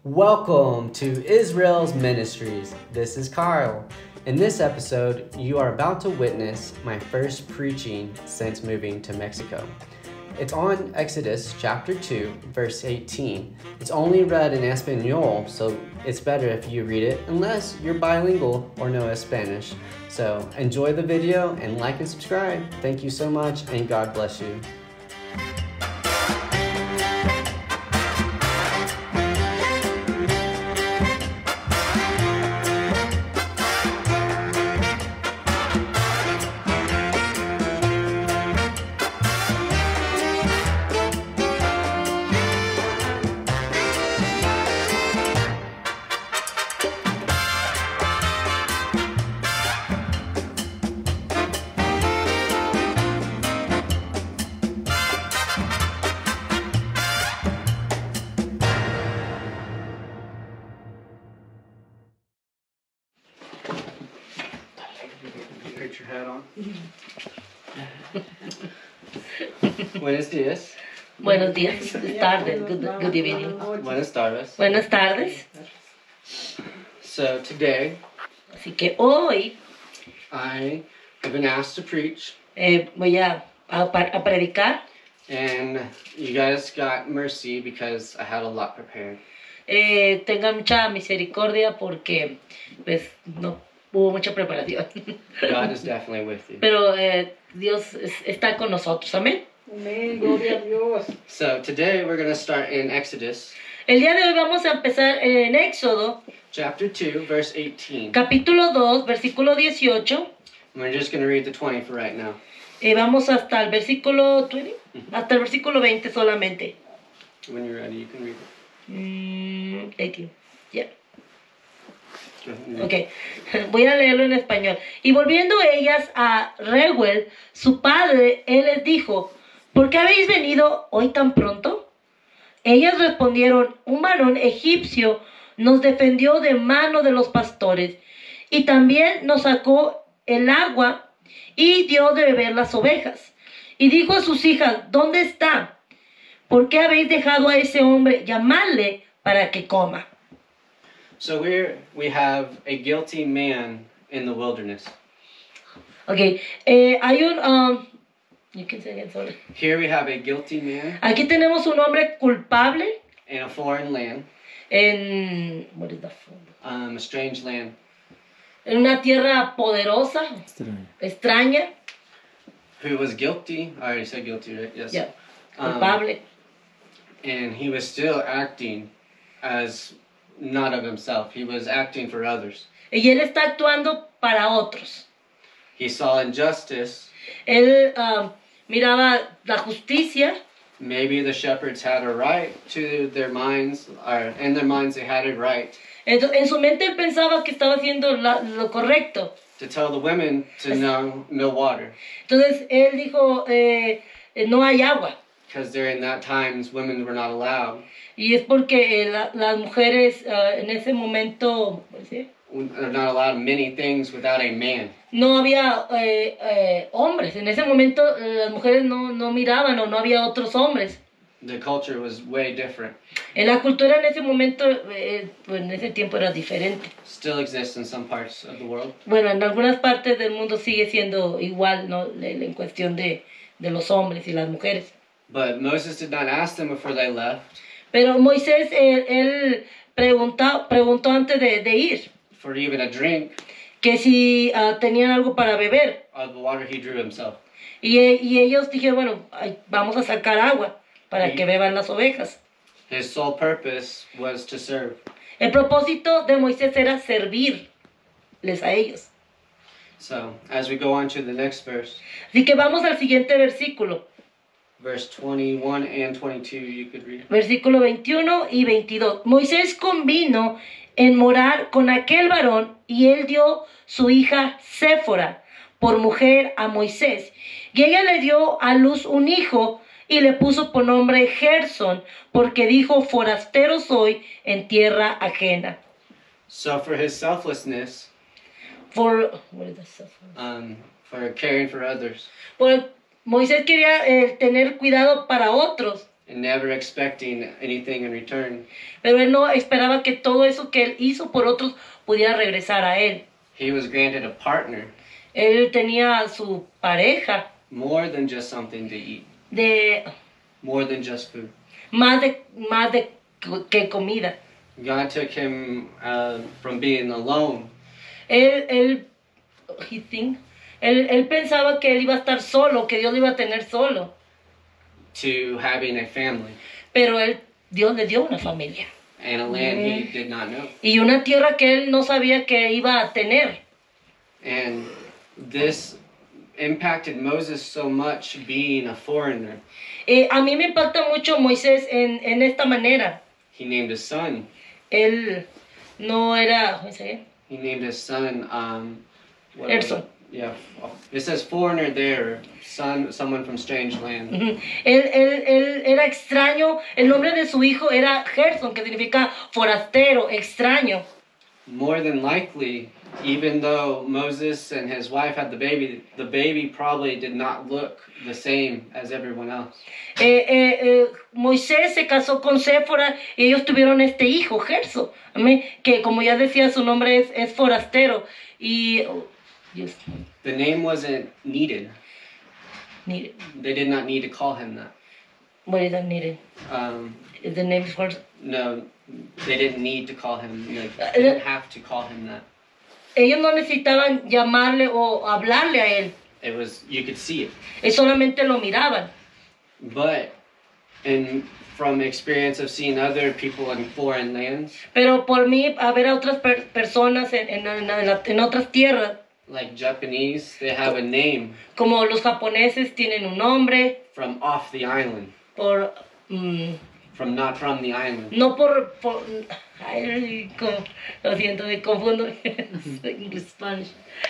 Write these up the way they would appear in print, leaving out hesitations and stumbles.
Welcome to Israel's Ministries. This is Kyle. In this episode, you are about to witness my first preaching since moving to Mexico. It's on Exodus chapter 2, verse 18. It's only read in Espanol, so it's better if you read it unless you're bilingual or know Spanish. So enjoy the video and like and subscribe. Thank you so much and God bless you. Put your hat on. Buenos días. Buenos días, tardes, good evening. Buenas tardes. Buenas tardes. So today, Así que hoy I have been asked to preach, voy a predicar. and you guys got mercy because I had a lot prepared. Tengan mucha misericordia porque pues no hubo mucha preparación. God is definitely with you. Pero Dios está con nosotros, amén. Amén, gloria a Dios. So today we're going to start in Exodus El día de hoy vamos a empezar en Éxodo, chapter 2, verse 18. capítulo 2, versículo 18. We're just going to read the 20 for right now. Vamos hasta el versículo 20, hasta el versículo 20 solamente. When you're ready, you can read it. 18, yeah. Go ahead. Ok, voy a leerlo en español. Y volviendo ellas a Reuel, su padre, él les dijo: ¿por qué habéis venido hoy tan pronto? Ellas respondieron: un varón egipcio nos defendió de mano de los pastores, y también nos sacó el agua y dio de beber las ovejas. Y dijo a sus hijas: ¿dónde está? ¿Por qué habéis dejado a ese hombre? Llamadle para que coma. So we have a guilty man in the wilderness. Ok, hay un... you can say it, sorry. Here we have a guilty man Aquí tenemos un hombre culpable in a foreign land, en... What is that for? a strange land, En una tierra poderosa, extraña, who was guilty. I already said guilty, right? Yes. ya, culpable. And he was still acting as not of himself. He was acting for others. Y él está actuando para otros. He saw injustice. Él miraba la justicia. Maybe the shepherds had a right to their minds, or in their minds they had a right Entonces, en su mente él pensaba que estaba haciendo lo correcto. to tell the women to no water. Entonces él dijo, no hay agua. Because during that times women were not allowed. Y es porque las mujeres en ese momento, ¿sí? They're not allowed many things without a man. No había hombres. En ese momento las mujeres no miraban o no había otros hombres. The culture was way different. En la cultura en ese momento, pues en ese tiempo era diferente. Still exists in some parts of the world. Bueno, en algunas partes del mundo sigue siendo igual, ¿no? En cuestión de los hombres y las mujeres. But Moses did not ask them before they left Pero Moisés, él preguntó antes de ir for even a drink que si tenían algo para beber. of the water he drew himself. Y ellos dijeron, bueno, vamos a sacar agua para que beban las ovejas. His sole purpose was to serve. El propósito de Moisés era servirles a ellos. So, as we go on to the next verse, Así que vamos al siguiente versículo. verse 21 and 22, you could read it. Versículo 21 y 22. Moisés convino en morar con aquel varón y él dio su hija Séfora por mujer a Moisés. Y ella le dio a luz un hijo y le puso por nombre Gersón, porque dijo: forastero soy en tierra ajena. So for his selflessness, What is that? for caring for others, Moisés quería tener cuidado para otros. and never expecting anything in return. Pero él no esperaba que todo eso que él hizo por otros pudiera regresar a él. He was granted a partner, Él tenía a su pareja more than just something to eat, de more than just food. más de que comida. God took him from being alone Él pensaba que él iba a estar solo, que Dios lo iba a tener solo. to having a family Pero Dios le dio una familia. and a land he did not know. Y una tierra que él no sabía que iba a tener. And this impacted Moses so much being a foreigner. A mí me impacta mucho Moisés en esta manera. He named his son. Él no era... ¿cómo se llama? He named his son, what was Gerson. it? Yeah, it says foreigner there, son, someone from strange land. Ujú. Él era extraño. El nombre de su hijo era Gerson, que significa forastero, extraño. More than likely, even though Moses and his wife had the baby probably did not look the same as everyone else. Moisés se casó con Séfora y ellos tuvieron este hijo, Gerson, amén, que como ya decía su nombre es forastero. Y Dios, The name wasn't needed. needed. They did not need to call him that. What is that needed? Is the name for... No, they didn't need to call him. Like, they didn't have to call him that. Ellos no necesitaban llamarle o hablarle a él. It was, you could see it. Ellos solamente lo miraban. But from experience of seeing other people in foreign lands, Pero por mí, a ver a otras personas en otras tierras, like Japanese, they have a name como los japoneses tienen un nombre, from off the island, por... from not from the island. no ay, lo siento, me confundo. English, Spanish.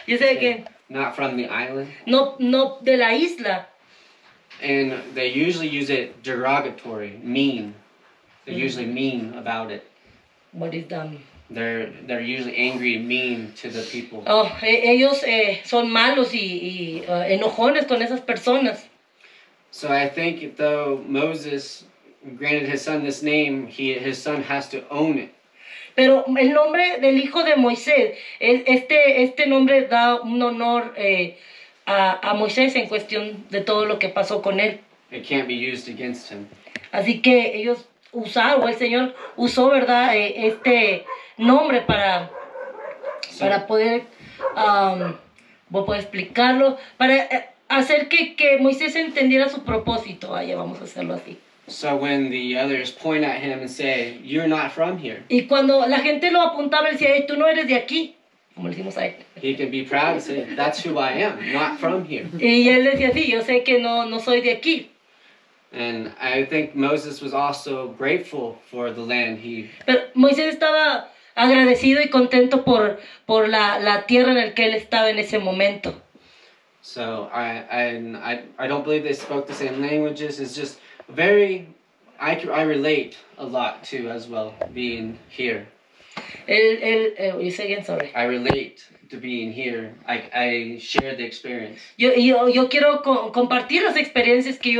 Yo sé que Not from the island. no de la isla. And they usually use it derogatory, mean. They're usually mean about it. What is that? They're usually angry and mean to the people. Oh, ellos son malos y enojones con esas personas. So I think though Moses granted his son this name, his son has to own it. Pero el nombre del hijo de Moisés, este nombre da un honor a Moisés en cuestión de todo lo que pasó con él. It can't be used against him. Así que ellos usaron, el Señor usó, ¿verdad? Este nombre para poder, voy a poder explicarlo, para hacer que Moisés entendiera su propósito. Vaya, vamos a hacerlo así. So when the others point at him and say, "You're not from here," Y cuando la gente lo apuntaba, él decía, tú no eres de aquí, como le decimos a él. he can be proud and say, "That's who I am, not from here." Y él decía, sí, yo sé que no soy de aquí. And I think Moses was also grateful for the land Pero Moisés estaba agradecido y contento por la tierra en la que él estaba en ese momento. So I don't believe they spoke the same languages. It's just very, I relate a lot to as well, being here. You say again, sorry. I relate to being here. I share the experience. Yo quiero compartir las experiencias que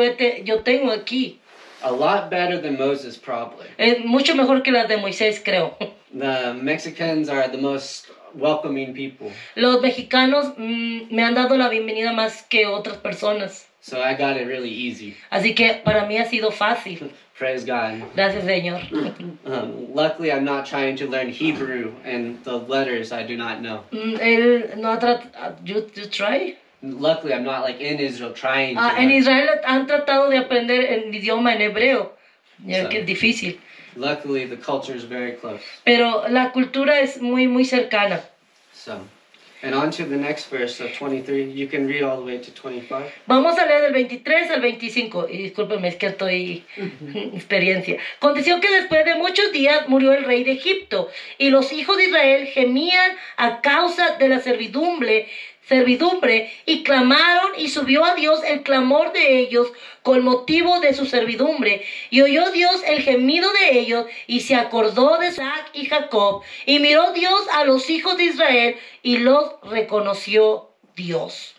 yo tengo aquí. A lot better than Moses, probably. Es mucho mejor que las de Moisés, creo. The Mexicans are the most welcoming people. Los mexicanos me han dado la bienvenida más que otras personas. So I got it really easy. Así que para mí ha sido fácil. Praise God. Gracias, Señor. Luckily, I'm not trying to learn Hebrew and the letters I do not know. Él no ha tratado... You try? Luckily, I'm not like in Israel trying to En learn. Israel han tratado de aprender el idioma en hebreo. Ya que es difícil. Luckily, the culture is very close. Pero la cultura es muy, muy cercana. So, and on to the next verse of 23. You can read all the way to 25. Vamos a leer del 23 al 25. Y discúlpeme, es que estoy experiencia. Aconteció que después de muchos días murió el rey de Egipto, y los hijos de Israel gemían a causa de la servidumbre, y clamaron, y subió a Dios el clamor de ellos con motivo de su servidumbre. Y oyó Dios el gemido de ellos, y se acordó de Isaac y Jacob. Y miró Dios a los hijos de Israel, y los reconoció Dios.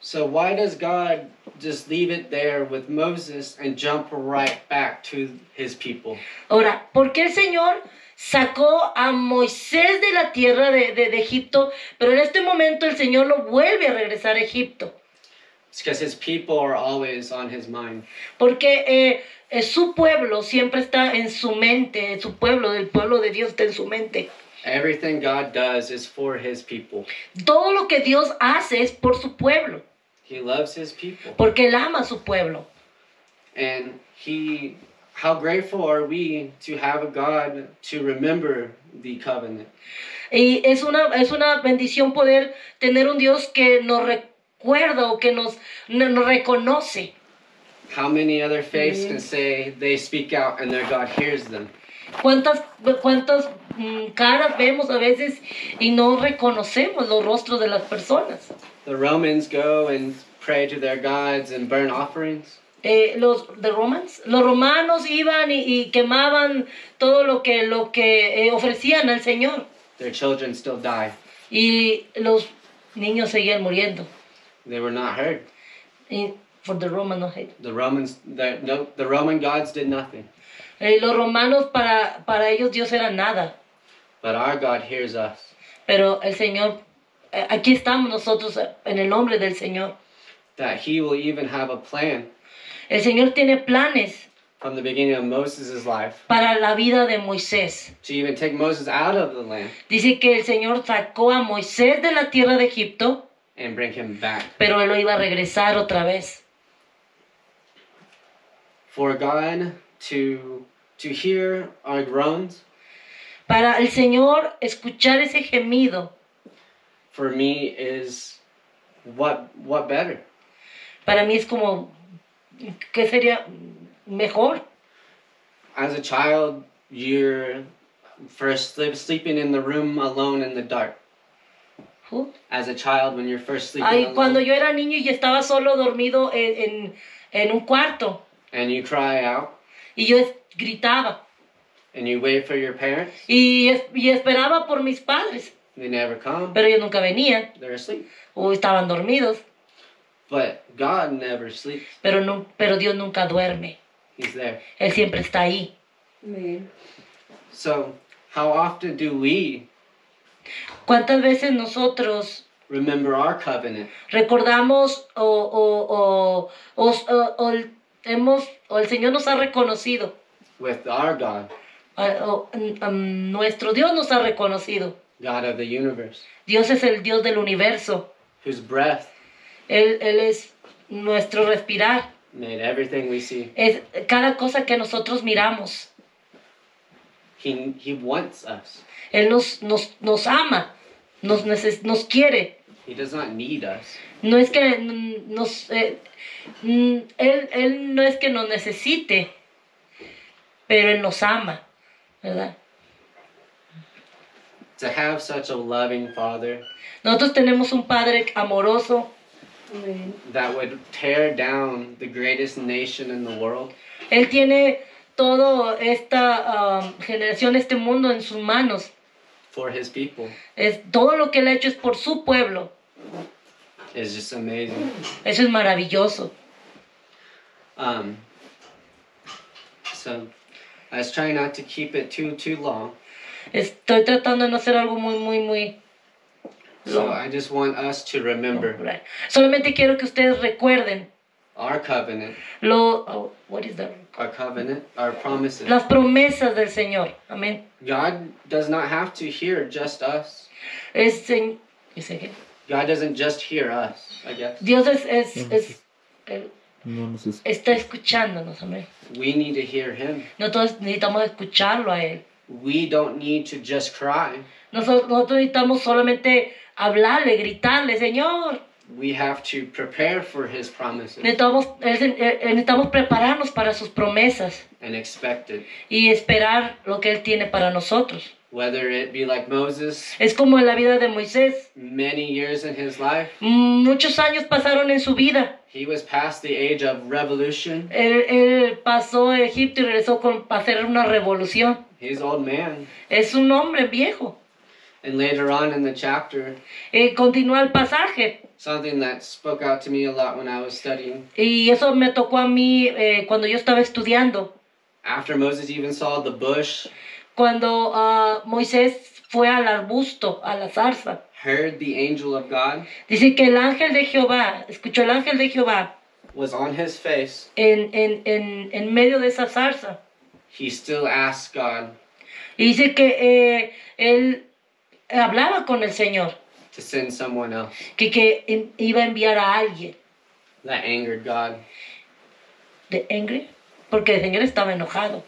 So why does God just leave it there with Moses and jump right back to his people? Ahora, ¿por qué el Señor sacó a Moisés de la tierra de Egipto, pero en este momento el Señor lo vuelve a regresar a Egipto? It's because his people are always on his mind. Porque su pueblo siempre está en su mente, su pueblo, el pueblo de Dios está en su mente. Everything God does is for his people. Todo lo que Dios hace es por su pueblo, He loves his people. porque Él ama a su pueblo. And how grateful are we to have a God to remember the covenant? Y es una bendición poder tener un Dios que nos recuerda o que nos reconoce. How many other faiths can say they speak out and their God hears them? ¿Cuántas caras vemos a veces y no reconocemos los rostros de las personas? The Romans go and pray to their gods and burn offerings. Los romanos iban y quemaban todo lo que ofrecían al Señor. Their children still die. Y los niños seguían muriendo. They were not heard. For the Roman, no hate. The Roman gods did nothing. Los romanos para ellos Dios era nada. But our God hears us. Pero el Señor, aquí estamos nosotros en el nombre del Señor. That he will even have a plan El Señor tiene planes from the beginning of Moses' life para la vida de Moisés. to even take Moses out of the land Dice que el Señor sacó a Moisés de la tierra de Egipto, and bring him back. pero Él lo iba a regresar otra vez. For God to hear our groans, Para el Señor escuchar ese gemido, for me is what better? para mí es como, ¿qué sería mejor? As a child, you're first sleeping in the room alone in the dark. As a child, when you're first sleeping alone, Cuando yo era niño y estaba solo dormido en un cuarto, and you cry out, y yo gritaba, and you wait for your parents, y esperaba por mis padres, they never come, pero ellos nunca venían, they're asleep. o estaban dormidos, But God never sleeps. pero Dios nunca duerme, He's there. Él siempre está ahí. Amén. So, how often do we ¿Cuántas veces nosotros remember our covenant recordamos o el Señor nos ha reconocido, with our God, nuestro Dios nos ha reconocido? God of the universe, Dios es el Dios del universo. whose breath Él es nuestro respirar. made everything we see? Es cada cosa que nosotros miramos. He wants us. Él nos ama, nos quiere. He does not need us. No es que él no es que nos necesite, pero Él nos ama, ¿verdad? To have such a loving Father Nosotros tenemos un Padre amoroso Amén. that would tear down the greatest nation in the world, Él tiene toda esta generación, este mundo en sus manos. for his people, Todo lo que Él ha hecho es por su pueblo. is just amazing. Eso es maravilloso. So I was trying not to keep it too long. Estoy tratando de no hacer algo muy So I just want us to remember Solamente quiero que ustedes recuerden our covenant, what is that? our promises. Las promesas del Señor. Amén. God does not have to hear just us. ¿Dice qué? God doesn't just hear us, I guess. Dios Él No nos escucha. está escuchándonos. Amén. We need to hear him. Nosotros necesitamos escucharlo a Él. We don't need to just cry. Nosotros necesitamos solamente hablarle, gritarle, Señor. We have to prepare for his promises Necesitamos prepararnos para sus promesas and expect it. y esperar lo que Él tiene para nosotros. Whether it be like Moses, Es como en la vida de Moisés. many years in his life, Muchos años pasaron en su vida. he was past the age of revolution. Él pasó a Egipto y regresó para hacer una revolución. He's old man. Es un hombre viejo. And later on in the chapter, Continúa el pasaje. something that spoke out to me a lot when I was studying. Y eso me tocó a mí cuando yo estaba estudiando. After Moses even saw the bush, Cuando Moisés fue al arbusto, a la zarza. heard the angel of God, Dice que el ángel de Jehová, escuchó el ángel de Jehová was on his face, en medio de esa zarza. he still asked God Y dice que él hablaba con el Señor, to send someone else. que iba a enviar a alguien. That angered God. ¿De angry? Porque el Señor estaba enojado.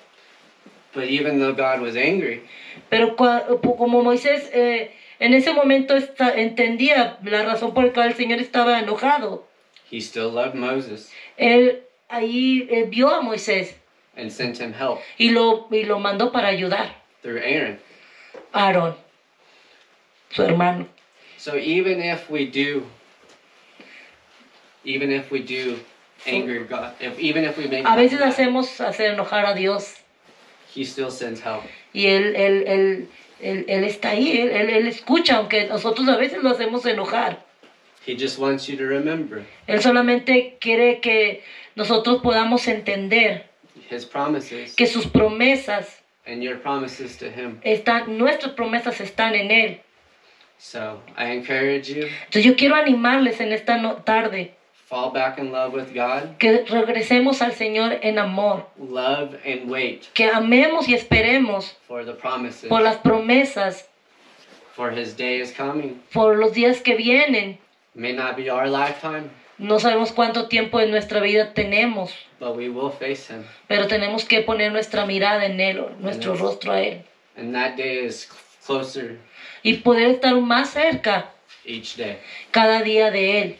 But even though God was angry, Pero como Moisés en ese momento entendía la razón por la cual el Señor estaba enojado, he still loved Moses él ahí vio a Moisés and sent him help y lo mandó para ayudar through Aaron. a Aarón, su hermano. So even if we do anger God, even if we make A veces God mad, hacemos hacer enojar a Dios he still sends help. y él está ahí, él escucha, aunque nosotros a veces lo hacemos enojar. He just wants you to remember Él solamente quiere que nosotros podamos entender his promises que sus promesas and your promises to him. nuestras promesas están en Él. So I encourage you, Entonces yo quiero animarles en esta tarde fall back in love with God, que regresemos al Señor en amor, love and wait que amemos y esperemos for the promises, por las promesas, for his day is coming. por los días que vienen. May not be our lifetime, No sabemos cuánto tiempo en nuestra vida tenemos, but we will face him. pero tenemos que poner nuestra mirada en Él, nuestro rostro a Él, And that day is closer y poder estar más cerca each day. cada día de Él.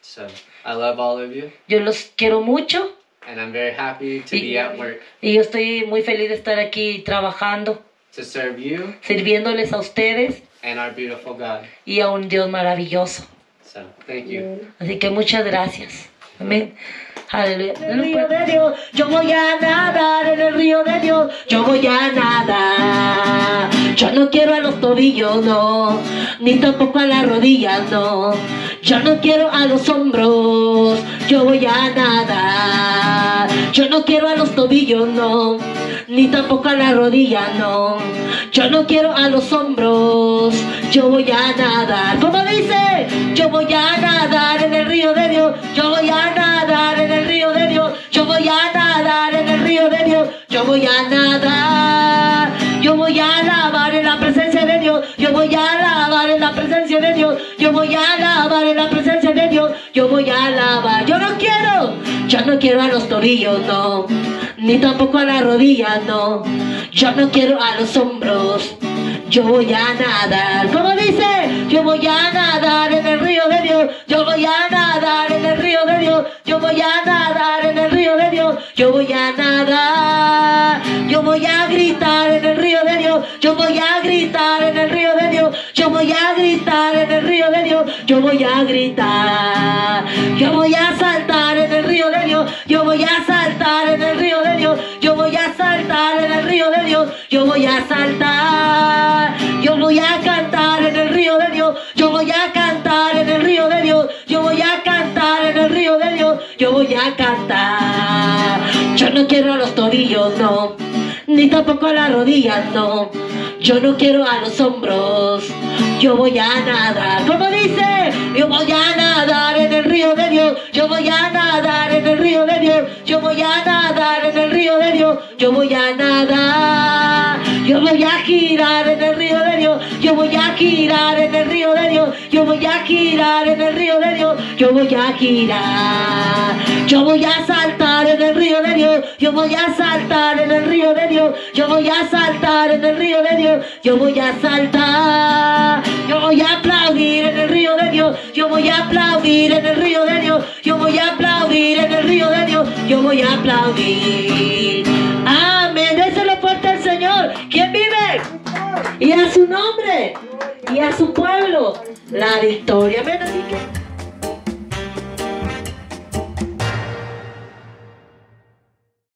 So I love all of you, Yo los quiero mucho and I'm very happy to be at work y yo estoy muy feliz de estar aquí trabajando, to serve you sirviéndoles a ustedes and our beautiful God. y a un Dios maravilloso. So thank you. Así que muchas gracias. Amén. Aleluya. En el río de Dios, yo voy a nadar. En el río de Dios, yo voy a nadar. Yo no quiero a los tobillos, no. Ni tampoco a las rodillas, no. Yo no quiero a los hombros. Yo voy a nadar. Yo no quiero a los tobillos, no. Ni tampoco a las rodillas, no. Yo no quiero a los hombros. Yo voy a nadar. ¿Cómo dice? Yo voy a nadar en el río de Dios. Yo voy a nadar en el río de Dios. Yo voy a nadar en el río de Dios. Yo voy a nadar. Yo voy a alabar en la presencia de Dios. Yo voy a alabar en la presencia de Dios. Yo voy a alabar en la presencia de Dios. Yo voy a alabar. Yo no quiero a los tobillos, no. Ni tampoco a las rodillas, no. Yo no quiero a los hombros. Yo voy a nadar. ¿Cómo dice? Yo voy a nadar en el río de Dios. Yo voy a nadar en el río de Dios. Yo voy a nadar en el río de Dios. Yo voy a nadar. Yo voy a gritar en el río de Dios. Yo voy a gritar en el río de Dios. Yo voy a gritar en el río de Dios. Yo voy a gritar. Yo voy a saltar en el río de Dios. Yo voy a saltar en el río de Dios. Yo voy a saltar en el río de Dios. Yo voy a saltar. Yo voy a cantar en el río de Dios. Yo voy a cantar en el río de Dios. Yo voy a cantar en el río de Dios. Yo voy a cantar. Yo no quiero a los tobillos, no. Ni tampoco a las rodillas, no. Yo no quiero a los hombros. Yo voy a nadar. ¿Cómo dice? Yo voy a nadar en el río de Dios. Yo voy a nadar en el río de Dios. Yo voy a nadar en el río de Dios. Yo voy a nadar. Yo voy a girar en el río de Dios. Yo voy a girar en el río de Dios. Yo voy a girar en el río de Dios. Yo voy a girar. Yo voy a saltar en el río de Dios. Yo voy a saltar en el río de Dios. Yo voy a saltar en el río de Dios. Yo voy a saltar. Yo voy a aplaudir en el río de Dios. Yo voy a aplaudir en el río de Dios. Yo voy a aplaudir en el río de Dios. Yo voy a aplaudir. Amén. Déselo fuerte al Señor. ¿Quién vive? Y a su nombre. Y a su pueblo. La victoria. Amén. Así que